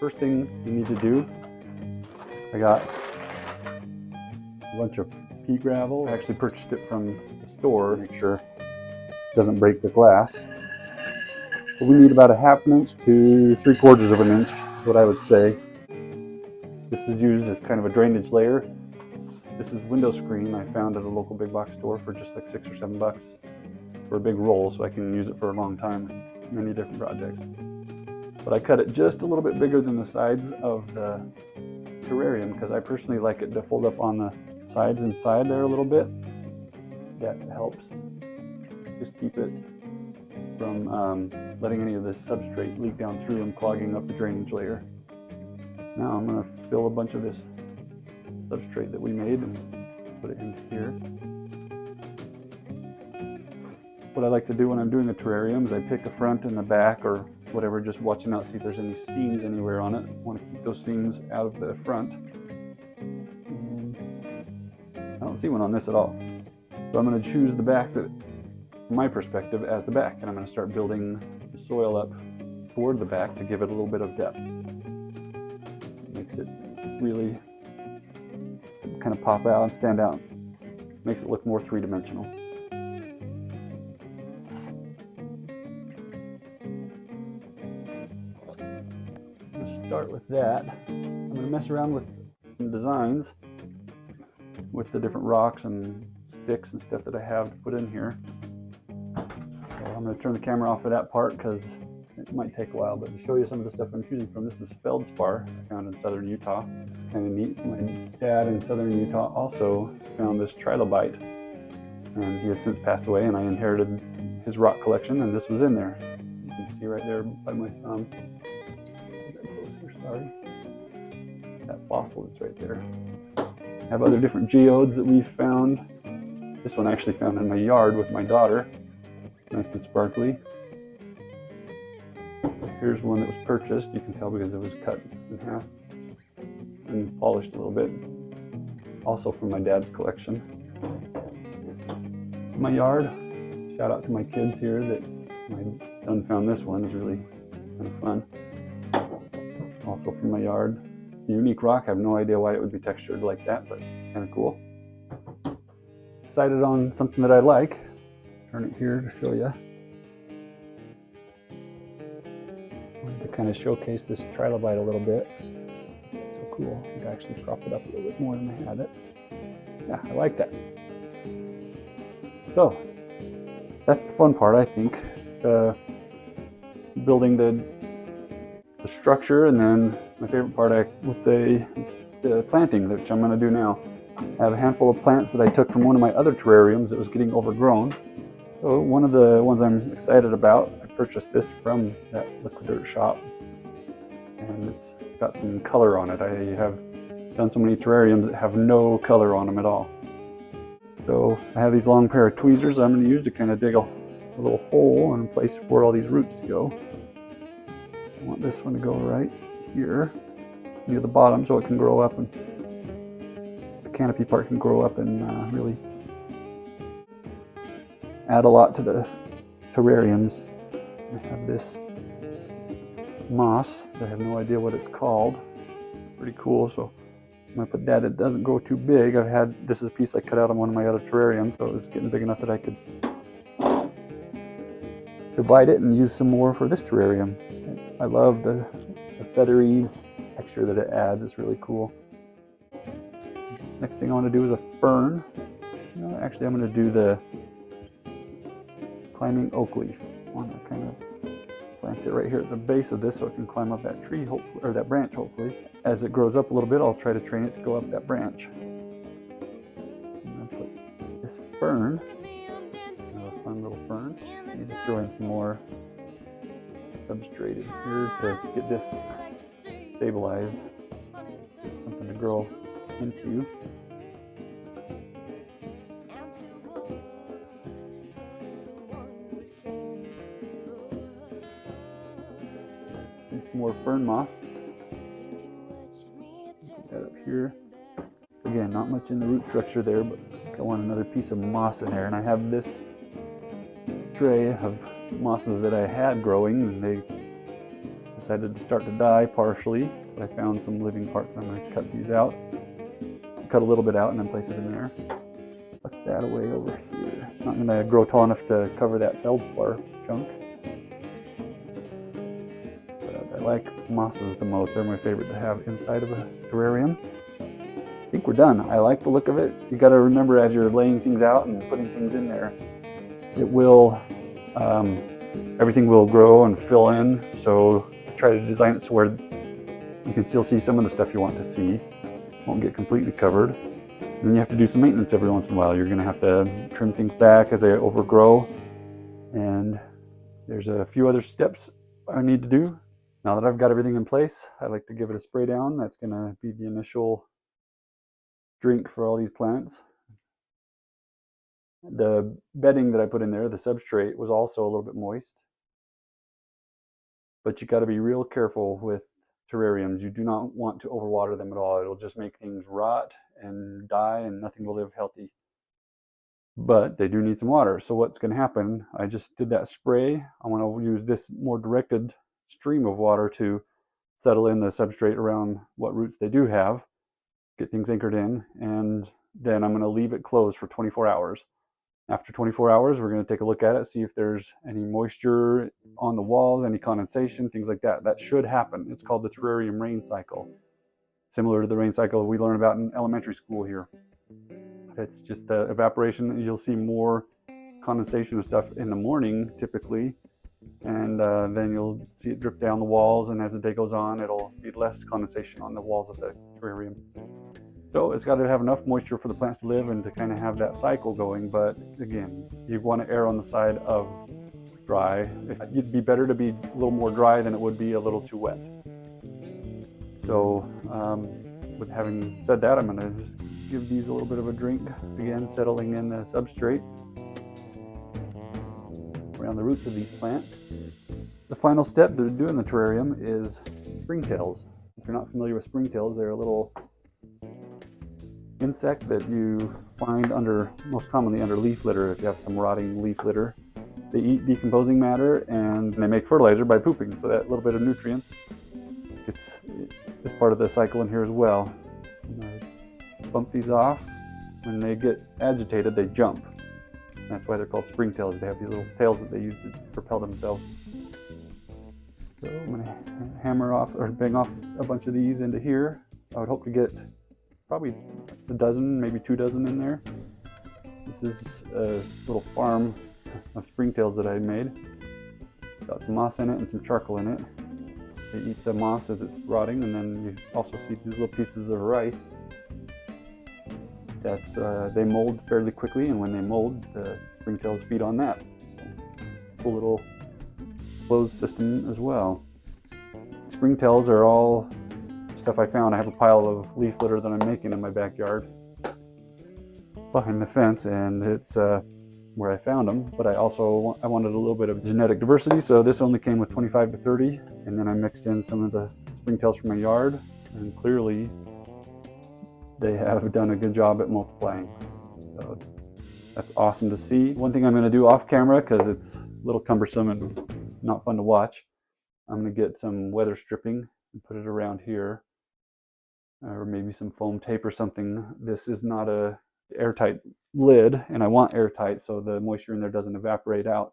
first thing you need to do, I got a bunch of pea gravel. I actually purchased it from the store to make sure it doesn't break the glass. So we need about a 1/2 inch to 3/4 of an inch is what I would say. This is used as kind of a drainage layer. This is window screen I found at a local big box store for just like $6 or $7 for a big roll, so I can use it for a long time in many different projects. But I cut it just a little bit bigger than the sides of the terrarium because I personally like it to fold up on the sides inside there a little bit. That helps just keep it from letting any of this substrate leak down through and clogging up the drainage layer. Now I'm going to fill a bunch of this substrate that we made and put it in here. What I like to do when I'm doing the terrarium is I pick the front and the back or whatever, just watching out, see if there's any seams anywhere on it. I want to keep those seams out of the front. And I don't see one on this at all. So I'm going to choose the back that, from my perspective, as the back, and I'm going to start building the soil up toward the back to give it a little bit of depth. It makes it really kind of pop out and stand out. Makes it look more three-dimensional. I'm going to start with that. I'm going to mess around with some designs with the different rocks and sticks and stuff that I have to put in here. So I'm going to turn the camera off for that part because it might take a while, but to show you some of the stuff I'm choosing from, this is feldspar I found in southern Utah. This is kind of neat. My dad in southern Utah also found this trilobite, and he has since passed away, and I inherited his rock collection, and this was in there. You can see right there by my thumb. Get closer, sorry. That fossil that's right there. I have other different geodes that we've found. This one I actually found in my yard with my daughter. Nice and sparkly. Here's one that was purchased. You can tell because it was cut in half and polished a little bit. Also from my dad's collection. My yard. Shout out to my kids here that my son found this one. It's really kind of fun. Also from my yard. A unique rock. I have no idea why it would be textured like that, but it's kind of cool. Decided on something that I like. Turn it here to show you. To kind of showcase this trilobite a little bit. It's so cool. I could actually prop it up a little bit more than I had it. Yeah, I like that. So, that's the fun part, I think. Building the structure, and then my favorite part, I would say, is the planting, which I'm going to do now. I have a handful of plants that I took from one of my other terrariums that was getting overgrown. So one of the ones I'm excited about, I purchased this from that liquid dirt shop, and it's got some color on it. I have done so many terrariums that have no color on them at all. So I have these long pair of tweezers I'm going to use to kind of dig a little hole and a place for all these roots to go. I want this one to go right here near the bottom so it can grow up, and the canopy part can grow up and really add a lot to the terrariums. I have this moss. I have no idea what it's called. Pretty cool. So I'm going to put that. It doesn't grow too big. This is a piece I cut out of one of my other terrariums, so it was getting big enough that I could divide it and use some more for this terrarium. I love the feathery texture that it adds. It's really cool. Next thing I want to do is a fern. Actually, I'm going to do the climbing oak leaf. I want to kind of plant it right here at the base of this so it can climb up that tree, hopefully, or that branch, hopefully. As it grows up a little bit, I'll try to train it to go up that branch. I'm going to put this fern, a fun little fern. I need to throw in some more substrate in here to get this stabilized, get something to grow into. And some more fern moss. Put that up here. Again, not much in the root structure there, but I want another piece of moss in there. And I have this tray of mosses that I had growing, and they decided to start to die partially, but I found some living parts. I'm going to cut these out, cut a little bit out and then place it in there. Tuck that away over here. It's not going to grow tall enough to cover that feldspar chunk. But I like mosses the most. They're my favorite to have inside of a terrarium. I think we're done. I like the look of it. You got to remember as you're laying things out and putting things in there, it will, everything will grow and fill in. So try to design it so where you can still see some of the stuff you want to see. Won't get completely covered. And then you have to do some maintenance every once in a while. You're going to have to trim things back as they overgrow. And there's a few other steps I need to do. Now that I've got everything in place, I like to give it a spray down. That's going to be the initial drink for all these plants. The bedding that I put in there, the substrate, was also a little bit moist. But you got to be real careful with terrariums. You do not want to overwater them at all. It'll just make things rot and die and nothing will live healthy. But they do need some water. So what's going to happen, I just did that spray. I want to use this more directed stream of water to settle in the substrate around what roots they do have, get things anchored in, and then I'm going to leave it closed for 24 hours. After 24 hours, we're going to take a look at it, see if there's any moisture on the walls, any condensation, things like that. That should happen. It's called the terrarium rain cycle. Similar to the rain cycle we learned about in elementary school here. It's just the evaporation. You'll see more condensation of stuff in the morning, typically, and then you'll see it drip down the walls, and as the day goes on, it'll be less condensation on the walls of the terrarium. So it's got to have enough moisture for the plants to live and to kind of have that cycle going. But again, you want to err on the side of dry. It'd be better to be a little more dry than it would be a little too wet. So with having said that, I'm going to just give these a little bit of a drink. Again, settling in the substrate around the roots of these plants. The final step to do in the terrarium is springtails. If you're not familiar with springtails, they're a little insect that you find most commonly under leaf litter. If you have some rotting leaf litter, they eat decomposing matter and they make fertilizer by pooping. So that little bit of nutrients, it's part of the cycle in here as well. Bump these off. When they get agitated, they jump. That's why they're called springtails. They have these little tails that they use to propel themselves. So I'm going to hammer off or bang off a bunch of these into here. I would hope to get probably a dozen, maybe 2 dozen in there. This is a little farm of springtails that I made. Got some moss in it and some charcoal in it. They eat the moss as it's rotting, and then you also see these little pieces of rice. They mold fairly quickly, and when they mold, the springtails feed on that. Cool little closed system as well. Springtails are all stuff I found. I have a pile of leaf litter that I'm making in my backyard behind the fence, and it's where I found them. But I wanted a little bit of genetic diversity, so this only came with 25 to 30, and then I mixed in some of the springtails from my yard, and clearly they have done a good job at multiplying. So that's awesome to see. One thing I'm going to do off camera, because it's a little cumbersome and not fun to watch, I'm going to get some weather stripping and put it around here, or maybe some foam tape or something. This is not a airtight lid, and I want airtight so the moisture in there doesn't evaporate out.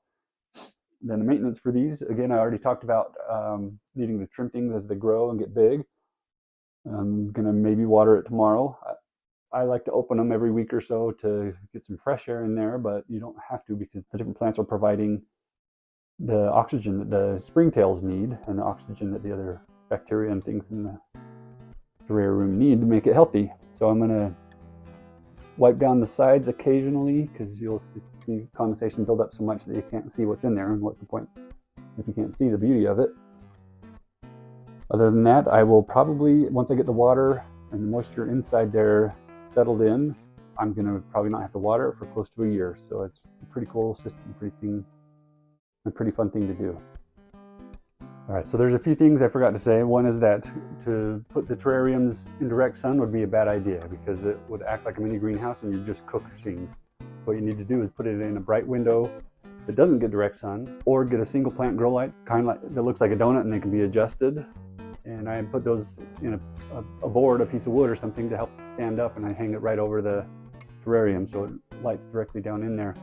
Then the maintenance for these, again, I already talked about needing to trim things as they grow and get big. I'm gonna maybe water it tomorrow. I like to open them every week or so to get some fresh air in there, but you don't have to, because the different plants are providing the oxygen that the springtails need and the oxygen that the other bacteria and things in the terrarium need to make it healthy. So I'm gonna wipe down the sides occasionally, because you'll see condensation build up so much that you can't see what's in there, and what's the point if you can't see the beauty of it. Other than that, I will probably, once I get the water and the moisture inside there settled in, I'm going to probably not have to water it for close to a year. So it's a pretty cool system, a pretty fun thing to do. All right, so there's a few things I forgot to say. One is that to put the terrariums in direct sun would be a bad idea, because it would act like a mini greenhouse and you'd just cook things. What you need to do is put it in a bright window that doesn't get direct sun, or get a single plant grow light, kind of like that looks like a donut and they can be adjusted. And I put those in a board, a piece of wood or something to help stand up, and I hang it right over the terrarium so it lights directly down in there.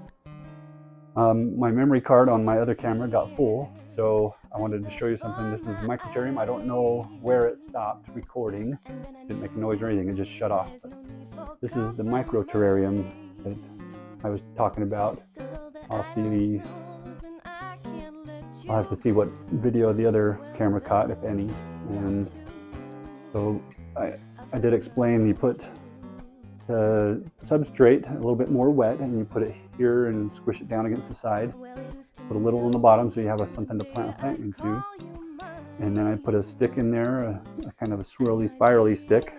My memory card on my other camera got full, so I wanted to show you something. This is the microterrarium. I don't know where it stopped recording. It didn't make a noise or anything, it just shut off. But this is the microterrarium that I was talking about. I'll have to see what video the other camera caught, if any. And so I did explain, you put the substrate a little bit more wet and you put it here and squish it down against the side. Put a little on the bottom so you have something to plant a plant into. And then I put a stick in there, a kind of a swirly, spirally stick.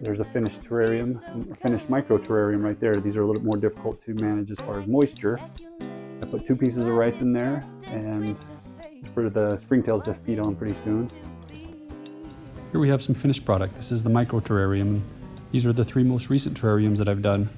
There's a finished terrarium, a finished micro terrarium right there. These are a little more difficult to manage as far as moisture. I put 2 pieces of rice in there and for the springtails to feed on pretty soon. Here we have some finished product. This is the micro terrarium. These are the 3 most recent terrariums that I've done.